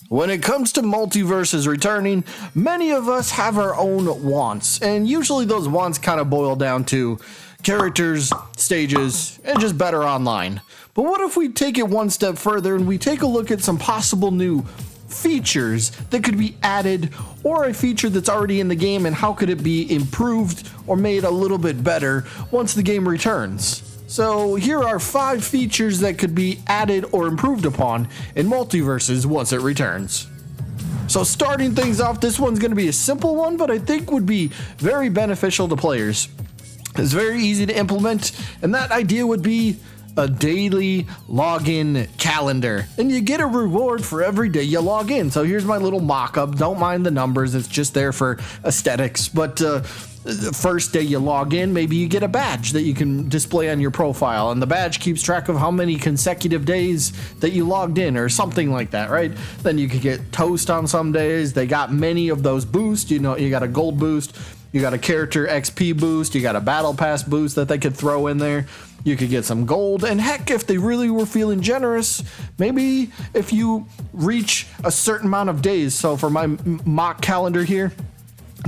When it comes to Multiversus returning, many of us have our own wants, and usually those wants kind of boil down to characters, stages, and just better online. But what if we take it one step further and we take a look at some possible new features that could be added, or a feature that's already in the game, and how could it be improved or made a little bit better once the game returns? So here are 5 features that could be added or improved upon in Multiversus once it returns. So starting things off, this one's going to be a simple one, but I think would be very beneficial to players. It's very easy to implement, and that idea would be a daily login calendar, and you get a reward for every day you log in. So here's my little mock-up. Don't mind the numbers, it's just there for aesthetics. But the first day you log in, maybe you get a badge that you can display on your profile, and the badge keeps track of how many consecutive days that you logged in or something like that, right? Then you could get toast on some days. They got many of those boosts. You know, you got a gold boost, you got a character XP boost, you got a battle pass boost that they could throw in there. You could get some gold, and heck, if they really were feeling generous, maybe if you reach a certain amount of days. So for my mock calendar here,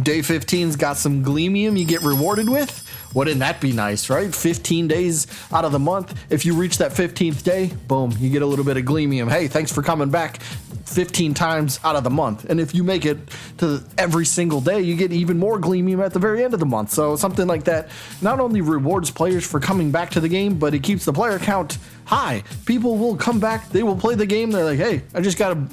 day 15's got some Gleamium you get rewarded with. Wouldn't that be nice, right? 15 days out of the month. If you reach that 15th day, boom, you get a little bit of Gleamium. Hey, thanks for coming back 15 times out of the month. And if you make it to every single day, you get even more Gleamium at the very end of the month. So something like that not only rewards players for coming back to the game, but it keeps the player count high. People will come back, they will play the game. They're like, hey, I just got a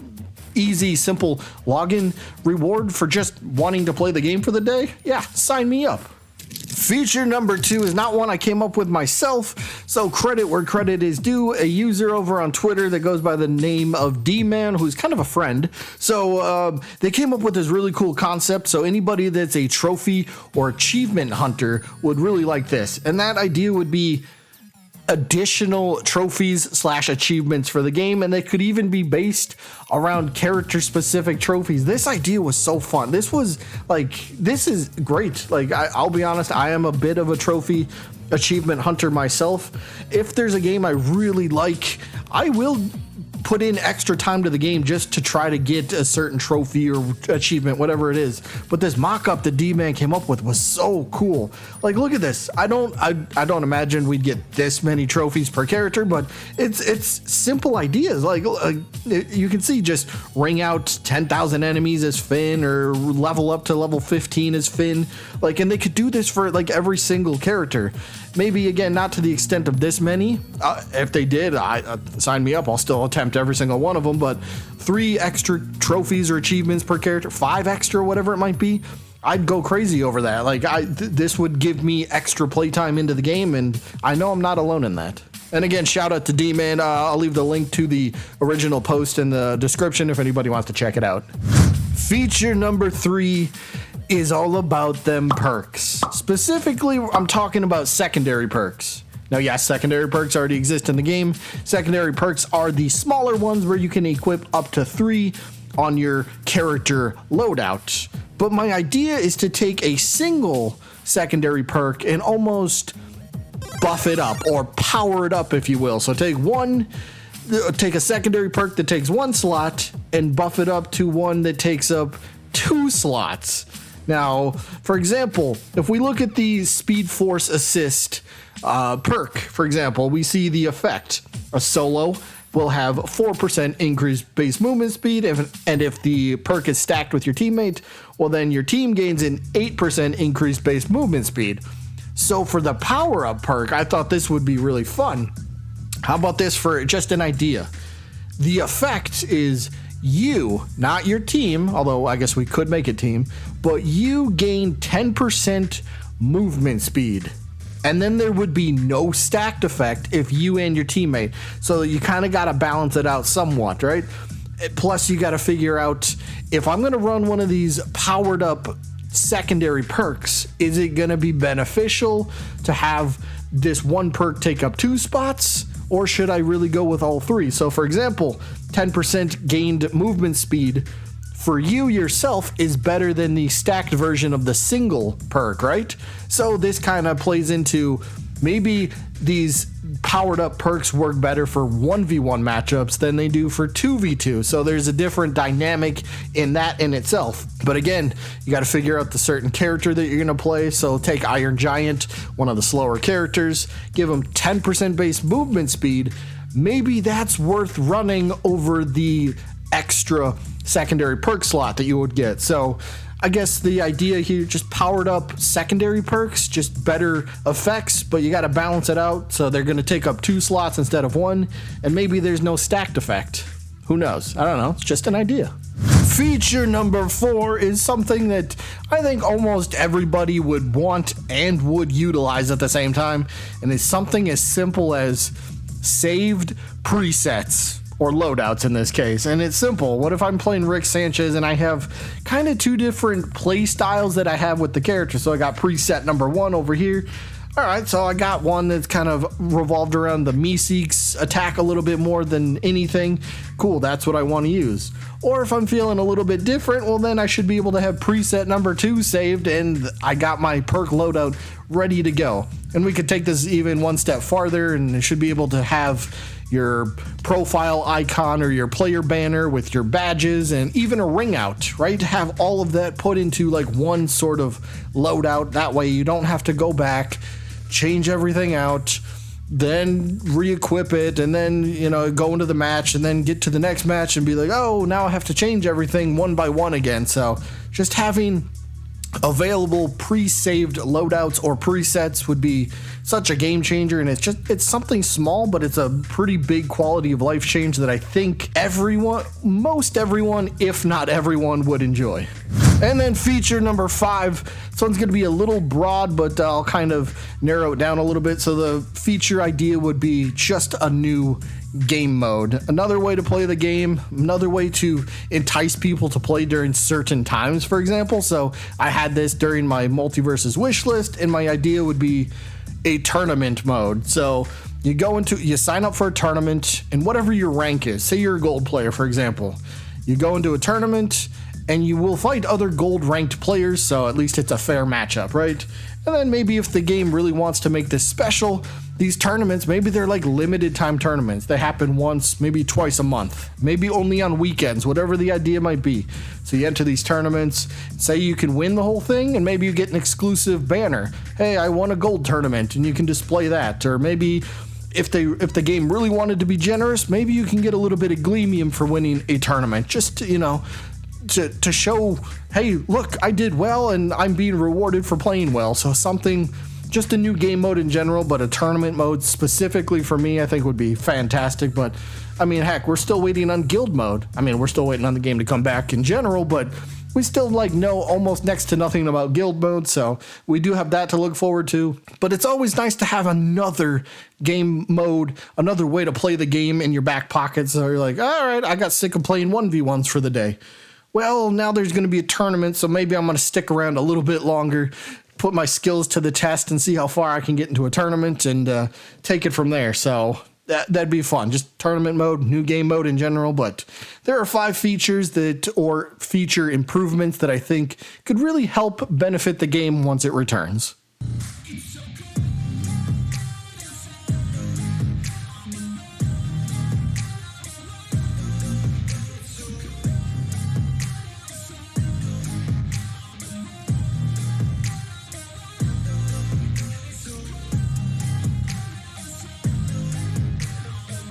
easy, simple login reward for just wanting to play the game for the day. Yeah, sign me up. Feature number 2 is not one I came up with myself, so credit where credit is due. A user over on Twitter that goes by the name of D-Man, who's kind of a friend. So they came up with this really cool concept, so anybody that's a trophy or achievement hunter would really like this. And that idea would be additional trophies / achievements for the game, and they could even be based around character specific trophies. This idea was so fun. This is great. Like, I'll be honest, I am a bit of a trophy achievement hunter myself. If there's a game I really like, I will put in extra time to the game just to try to get a certain trophy or achievement, whatever it is. But this mock-up that D-Man came up with was so cool. Like, look at this. I don't imagine we'd get this many trophies per character, but it's simple ideas. Like you can see, just ring out 10,000 enemies as Finn, or level up to level 15 as Finn. Like, and they could do this for like every single character. Maybe, again, not to the extent of this many. If they did, sign me up. I'll still attempt every single one of them. But 3 extra trophies or achievements per character, 5 extra, whatever it might be, I'd go crazy over that. Like, this would give me extra playtime into the game, and I know I'm not alone in that. And again, shout out to D-Man. I'll leave the link to the original post in the description if anybody wants to check it out. Feature number 3 is all about them perks. Specifically, I'm talking about secondary perks. Now, yes, secondary perks already exist in the game. Secondary perks are the smaller ones where you can equip up to 3 on your character loadout. But my idea is to take a single secondary perk and almost buff it up, or power it up, if you will. So take a secondary perk that takes 1 slot and buff it up to one that takes up 2 slots. Now, for example, if we look at the Speed Force Assist perk, for example, we see the effect. A solo will have 4% increased base movement speed, and if the perk is stacked with your teammate, well, then your team gains an 8% increased base movement speed. So for the power-up perk, I thought this would be really fun. How about this for just an idea? The effect is you, not your team, although I guess we could make it team, but you gain 10% movement speed. And then there would be no stacked effect if you and your teammate. So you kind of got to balance it out somewhat, right? Plus, you got to figure out, if I'm going to run one of these powered up secondary perks, is it going to be beneficial to have this one perk take up 2 spots? Or should I really go with all 3? So for example, 10% gained movement speed for you yourself is better than the stacked version of the single perk, right? So this kind of plays into maybe these powered up perks work better for 1v1 matchups than they do for 2v2. So there's a different dynamic in that in itself. But again, you got to figure out the certain character that you're going to play. So take Iron Giant, one of the slower characters, give him 10% base movement speed. Maybe that's worth running over the extra secondary perk slot that you would get. So I guess the idea here, just powered up secondary perks, just better effects, but you got to balance it out. So they're going to take up 2 slots instead of 1, and maybe there's no stacked effect. Who knows? I don't know. It's just an idea. Feature number 4 is something that I think almost everybody would want and would utilize at the same time, and it's something as simple as saved presets. Or loadouts in this case. And it's simple. What if I'm playing Rick Sanchez and I have kind of 2 different play styles that I have with the character? So I got preset number 1 over here. All right, so I got one that's kind of revolved around the Meeseeks attack a little bit more than anything. Cool, that's what I want to use. Or if I'm feeling a little bit different, well then I should be able to have preset number 2 saved and I got my perk loadout ready to go. And we could take this even one step farther and it should be able to have your profile icon or your player banner with your badges and even a ring out, right? To have all of that put into like one sort of loadout. That way you don't have to go back, change everything out, then re-equip it, and then, you know, go into the match and then get to the next match and be like, oh, now I have to change everything one by one again. So just having available pre-saved loadouts or presets would be such a game changer, and it's something small, but it's a pretty big quality of life change that I think most everyone, if not everyone, would enjoy. And then feature number 5, this one's going to be a little broad, but I'll kind of narrow it down a little bit. So the feature idea would be just a new game mode, another way to play the game, another way to entice people to play during certain times, for example. So I had this during my Multiversus wish list, and my idea would be a tournament mode. So you sign up for a tournament, and whatever your rank is, say you're a gold player, for example, you go into a tournament and you will fight other gold ranked players, so at least it's a fair matchup, right? And then maybe if the game really wants to make this special, these tournaments, maybe they're like limited time tournaments. They happen once, maybe twice a month, maybe only on weekends, whatever the idea might be. So you enter these tournaments, say you can win the whole thing, and maybe you get an exclusive banner. Hey, I won a gold tournament, and you can display that. Or maybe if the game really wanted to be generous, maybe you can get a little bit of Gleamium for winning a tournament, just to, you know, to show, hey, look, I did well and I'm being rewarded for playing well. So something, just a new game mode in general, but a tournament mode specifically for me, I think would be fantastic. But I mean, heck, we're still waiting on guild mode. I mean, we're still waiting on the game to come back in general, but we still know almost next to nothing about guild mode. So we do have that to look forward to, but it's always nice to have another game mode, another way to play the game in your back pocket. So you're like, all right, I got sick of playing 1v1s for the day. Well, now there's going to be a tournament, so maybe I'm going to stick around a little bit longer, put my skills to the test, and see how far I can get into a tournament and take it from there. So that'd be fun. Just tournament mode, new game mode in general. But there are 5 features or feature improvements that I think could really help benefit the game once it returns.